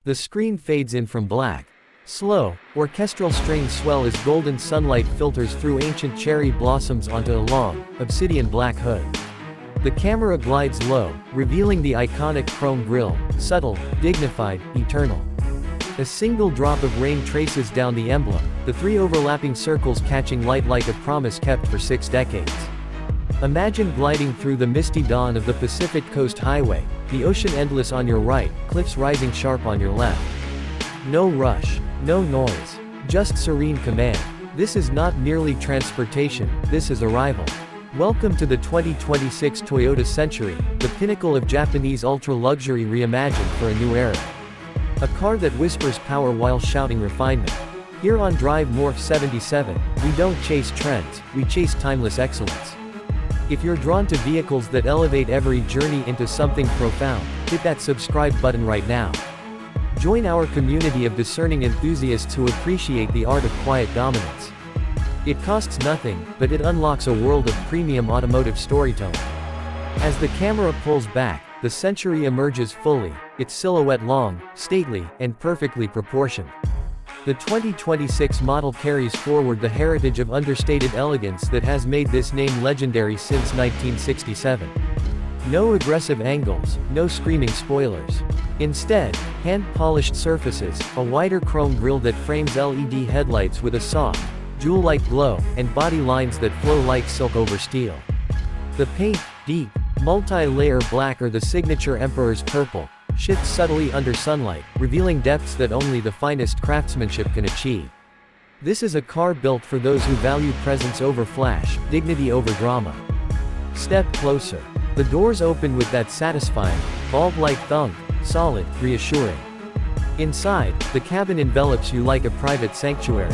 The screen fades in from black. Slow, orchestral strains swell as golden sunlight filters through ancient cherry blossoms onto a long, obsidian black hood. The camera glides low, revealing the iconic chrome grille, subtle, dignified, eternal. A single drop of rain traces down the emblem, the three overlapping circles catching light like a promise kept for 6 decades. Imagine gliding through the misty dawn of the Pacific Coast Highway, the ocean endless on your right, cliffs rising sharp on your left. No rush, no noise, just serene command. This is not merely transportation, this is arrival. Welcome to the 2026 Toyota Century, the pinnacle of Japanese ultra-luxury reimagined for a new era. A car that whispers power while shouting refinement. Here on Drive Morph 77, we don't chase trends, we chase timeless excellence. If you're drawn to vehicles that elevate every journey into something profound, hit that subscribe button right now. Join our community of discerning enthusiasts who appreciate the art of quiet dominance. It costs nothing, but it unlocks a world of premium automotive storytelling. As the camera pulls back, the Century emerges fully, its silhouette long, stately, and perfectly proportioned. The 2026 model carries forward the heritage of understated elegance that has made this name legendary since 1967. No aggressive angles, no screaming spoilers. Instead, hand-polished surfaces, a wider chrome grille that frames LED headlights with a soft, jewel-like glow, and body lines that flow like silk over steel. The paint, deep, multi-layer black or the signature Emperor's purple, shifts subtly under sunlight, revealing depths that only the finest craftsmanship can achieve. This is a car built for those who value presence over flash, dignity over drama. Step closer. The doors open with that satisfying, bulb-like thunk, solid, reassuring. Inside, the cabin envelops you like a private sanctuary.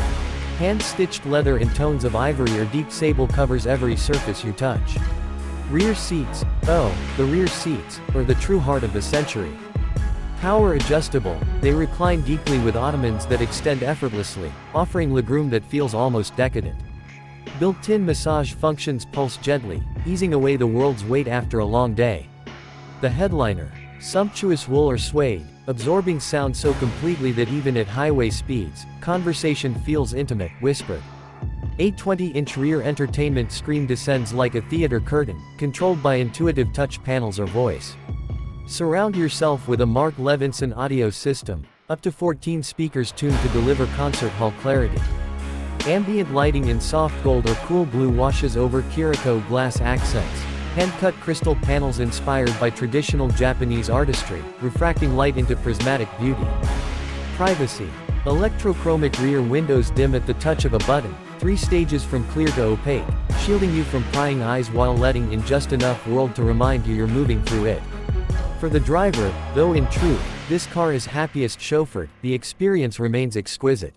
Hand-stitched leather in tones of ivory or deep sable covers every surface you touch. Rear seats, oh, the rear seats, are the true heart of the Century. Power adjustable, they recline deeply with ottomans that extend effortlessly, offering legroom that feels almost decadent. Built-in massage functions pulse gently, easing away the world's weight after a long day. The headliner, sumptuous wool or suede, absorbing sound so completely that even at highway speeds, conversation feels intimate, whispered. A 20-inch rear entertainment screen descends like a theater curtain, controlled by intuitive touch panels or voice. Surround yourself with a Mark Levinson audio system, up to 14 speakers tuned to deliver concert hall clarity. Ambient lighting in soft gold or cool blue washes over Kiriko glass accents, hand-cut crystal panels inspired by traditional Japanese artistry, refracting light into prismatic beauty. Privacy. Electrochromic rear windows dim at the touch of a button, 3 stages from clear to opaque, shielding you from prying eyes while letting in just enough world to remind you you're moving through it. For the driver, though in truth, this car is happiest chauffeured, the experience remains exquisite.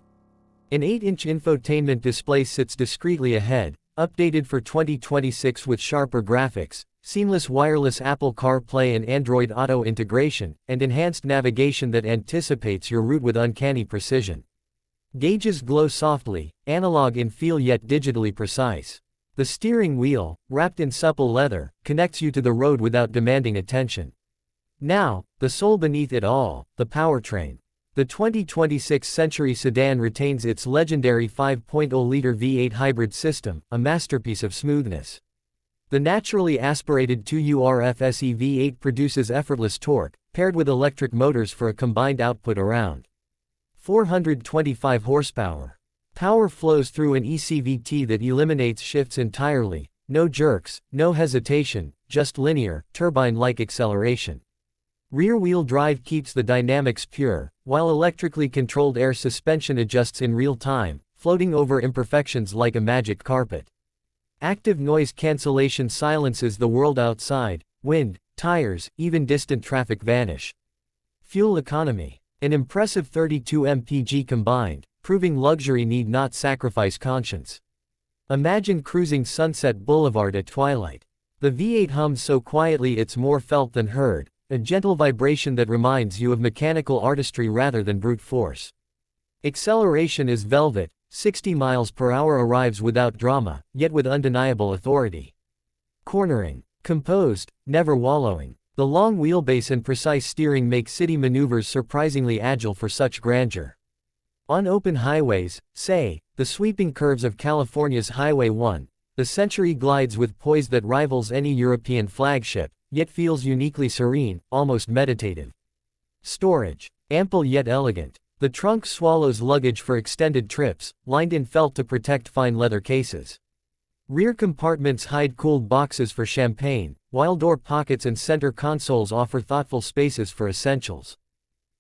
An 8-inch infotainment display sits discreetly ahead, updated for 2026 with sharper graphics, seamless wireless Apple CarPlay and Android Auto integration, and enhanced navigation that anticipates your route with uncanny precision. Gauges glow softly, analog in feel yet digitally precise. The steering wheel, wrapped in supple leather, connects you to the road without demanding attention. Now, the soul beneath it all, the powertrain. The 2026 Century Sedan retains its legendary 5.0-liter V8 hybrid system, a masterpiece of smoothness. The naturally aspirated 2URFSE V8 produces effortless torque, paired with electric motors for a combined output around 425 horsepower. Power flows through an ECVT that eliminates shifts entirely, no jerks, no hesitation, just linear, turbine-like acceleration. Rear-wheel drive keeps the dynamics pure, while electrically controlled air suspension adjusts in real time, floating over imperfections like a magic carpet. Active noise cancellation silences the world outside, wind, tires, even distant traffic vanish. Fuel economy. An impressive 32 mpg combined, proving luxury need not sacrifice conscience. Imagine cruising Sunset Boulevard at twilight. The V8 hums so quietly it's more felt than heard, a gentle vibration that reminds you of mechanical artistry rather than brute force. Acceleration is velvet, 60 miles per hour arrives without drama, yet with undeniable authority. Cornering. Composed, never wallowing. The long wheelbase and precise steering make city maneuvers surprisingly agile for such grandeur. On open highways, say, the sweeping curves of California's Highway 1, the Century glides with poise that rivals any European flagship, yet feels uniquely serene, almost meditative. Storage. Ample yet elegant. The trunk swallows luggage for extended trips, lined in felt to protect fine leather cases. Rear compartments hide cooled boxes for champagne, while door pockets and center consoles offer thoughtful spaces for essentials.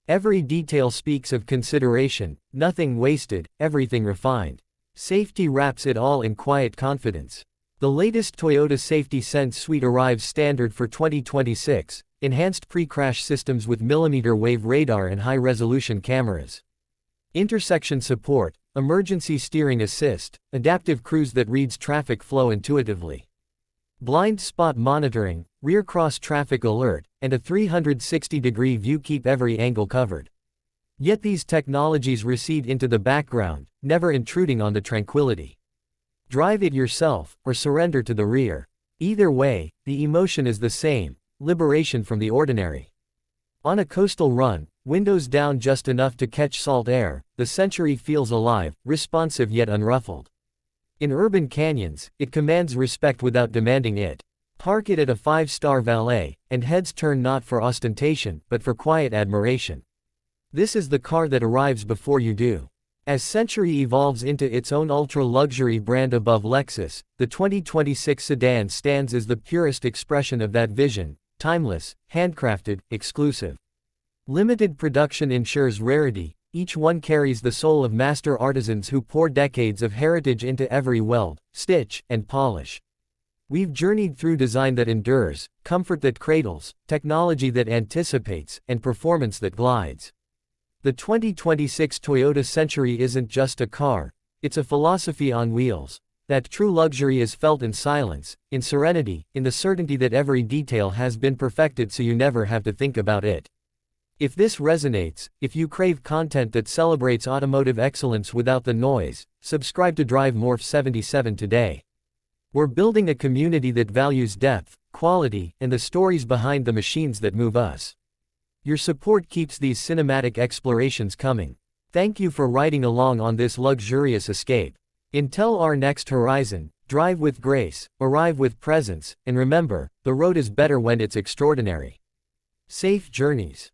Every detail speaks of consideration, nothing wasted, everything refined. Safety wraps it all in quiet confidence. The latest Toyota Safety Sense suite arrives standard for 2026, enhanced pre-crash systems with millimeter-wave radar and high-resolution cameras. Intersection support, emergency steering assist, adaptive cruise that reads traffic flow intuitively. Blind spot monitoring, rear cross traffic alert, and a 360-degree view keep every angle covered. Yet these technologies recede into the background, never intruding on the tranquility. Drive it yourself, or surrender to the rear. Either way, the emotion is the same: liberation from the ordinary. On a coastal run, windows down just enough to catch salt air, the Century feels alive, responsive yet unruffled. In urban canyons, it commands respect without demanding it. Park it at a 5-star valet, and heads turn not for ostentation, but for quiet admiration. This is the car that arrives before you do. As Century evolves into its own ultra-luxury brand above Lexus, the 2026 sedan stands as the purest expression of that vision: timeless, handcrafted, exclusive. Limited production ensures rarity, each one carries the soul of master artisans who pour decades of heritage into every weld, stitch, and polish. We've journeyed through design that endures, comfort that cradles, technology that anticipates, and performance that glides. The 2026 Toyota Century isn't just a car, it's a philosophy on wheels. That true luxury is felt in silence, in serenity, in the certainty that every detail has been perfected so you never have to think about it. If this resonates, if you crave content that celebrates automotive excellence without the noise, subscribe to Drive Morph 77 today. We're building a community that values depth, quality, and the stories behind the machines that move us. Your support keeps these cinematic explorations coming. Thank you for riding along on this luxurious escape. Until our next horizon, drive with grace, arrive with presence, and remember, the road is better when it's extraordinary. Safe journeys.